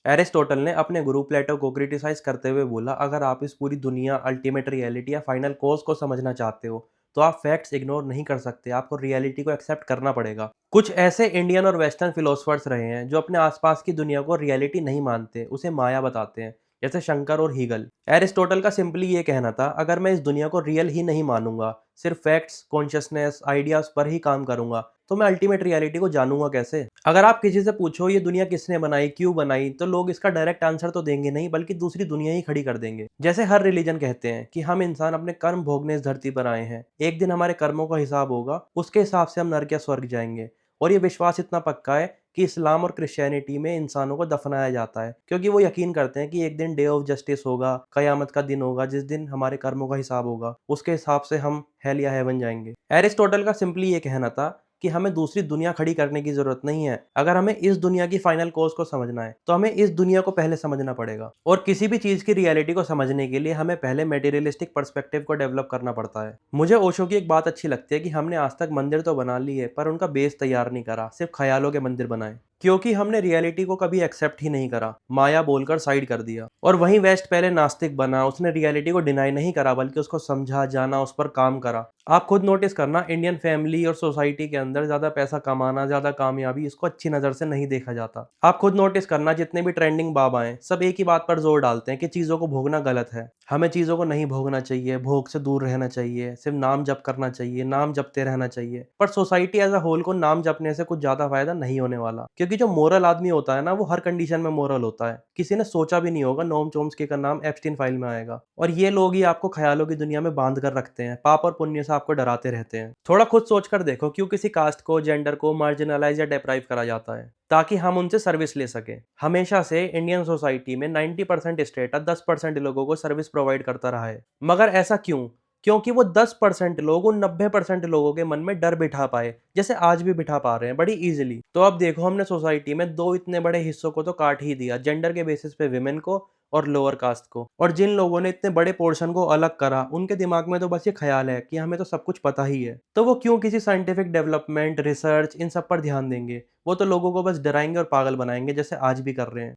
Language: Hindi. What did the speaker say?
एरिस्टोटल ने अपने गुरु प्लेटो को क्रिटिसाइज करते हुए बोला, अगर आप इस पूरी दुनिया, अल्टीमेट रियलिटी या फाइनल कोज को समझना चाहते हो तो आप फैक्ट्स इग्नोर नहीं कर सकते, आपको रियलिटी को एक्सेप्ट करना पड़ेगा। कुछ ऐसे इंडियन और वेस्टर्न फिलोसफर्स रहे हैं जो अपने आसपास की दुनिया को रियलिटी नहीं मानते, उसे माया बताते हैं, जैसे शंकर और हीगल। एरिस्टोटल का सिंपली ये कहना था, अगर मैं इस दुनिया को रियल ही नहीं मानूंगा, सिर्फ फैक्ट्स, कॉन्शियसनेस, आइडियाज पर ही काम करूंगा, तो मैं अल्टीमेट रियलिटी को जानूंगा कैसे? अगर आप किसी से पूछो ये दुनिया किसने बनाई, क्यों बनाई, तो लोग इसका डायरेक्ट आंसर तो देंगे नहीं, बल्कि दूसरी दुनिया ही खड़ी कर देंगे। जैसे हर रिलीजन कहते हैं कि हम इंसान अपने कर्म भोगने इस धरती पर आए हैं, एक दिन हमारे कर्मों का हिसाब होगा, उसके हिसाब से हम नरक या स्वर्ग जाएंगे। और ये विश्वास इतना पक्का है कि इस्लाम और क्रिश्चियनिटी में इंसानों को दफनाया जाता है, क्योंकि वो यकीन करते हैं कि एक दिन डे ऑफ जस्टिस होगा, कयामत का दिन होगा, जिस दिन हमारे कर्मों का हिसाब होगा, उसके हिसाब से हम हेल या हेवन जाएंगे। एरिस्टोटल का सिंपली ये कहना था कि हमें दूसरी दुनिया खड़ी करने की जरूरत नहीं है। अगर हमें इस दुनिया की फाइनल कोज को समझना है तो हमें इस दुनिया को पहले समझना पड़ेगा। और किसी भी चीज की रियलिटी को समझने के लिए हमें पहले मेटीरियलिस्टिक पर्सपेक्टिव को डेवलप करना पड़ता है। मुझे ओशो की एक बात अच्छी लगती है कि हमने आज तक मंदिर तो बना लिए पर उनका बेस तैयार नहीं करा, सिर्फ ख्यालों के मंदिर बनाए, क्योंकि हमने रियलिटी को कभी एक्सेप्ट ही नहीं करा, माया बोलकर साइड कर दिया। और वहीं वेस्ट पहले नास्तिक बना, उसने रियलिटी को डिनाई नहीं करा बल्कि उसको समझा, जाना, उस पर काम करा। आप खुद नोटिस करना, इंडियन फैमिली और सोसाइटी के अंदर ज्यादा पैसा कमाना, ज्यादा कामयाबी, इसको अच्छी नजर से नहीं देखा जाता। आप खुद नोटिस करना, जितने भी ट्रेंडिंग बाबा हैं सब एक ही बात पर जोर डालते हैं कि चीजों को भोगना गलत है, हमें चीजों को नहीं भोगना चाहिए, भोग से दूर रहना चाहिए, सिर्फ नाम जप करना चाहिए, नाम जपते रहना चाहिए। पर सोसाइटी एज अ होल को नाम जपने से कुछ ज्यादा फायदा नहीं होने वाला, क्योंकि जो मोरल आदमी होता है ना, वो हर कंडीशन में मोरल होता है। किसी ने सोचा भी नहीं होगा नोम चोम्स्की का नाम एप्स्टीन फाइल में आएगा। और ये लोग ही आपको ख्यालों की दुनिया में बांध कर रखते हैं, पाप और पुण्य से आपको डराते रहते हैं। थोड़ा खुद सोच कर देखो, क्यों किसी कास्ट को, जेंडर को मार्जिनलाइज या डिप्राइव करा जाता है? ताकि हम उनसे सर्विस ले सके। हमेशा से इंडियन सोसाइटी में 90% स्टेट 10% लोगों को सर्विस प्रोवाइड करता रहा है। मगर ऐसा क्यों? क्योंकि वो 10% लोग उन 90% लोगों के मन में डर बिठा पाए, जैसे आज भी बिठा पा रहे हैं बड़ी इजीली। तो अब देखो, हमने सोसाइटी में दो इतने बड़े हिस्सों को तो काट ही दिया, जेंडर के बेसिस पे विमेन को और लोअर कास्ट को। और जिन लोगों ने इतने बड़े पोर्शन को अलग करा, उनके दिमाग में तो बस ये ख्याल है कि हमें तो सब कुछ पता ही है। तो वो क्यों किसी साइंटिफिक डेवलपमेंट, रिसर्च, इन सब पर ध्यान देंगे? वो तो लोगों को बस डराएंगे और पागल बनाएंगे, जैसे आज भी कर रहे हैं।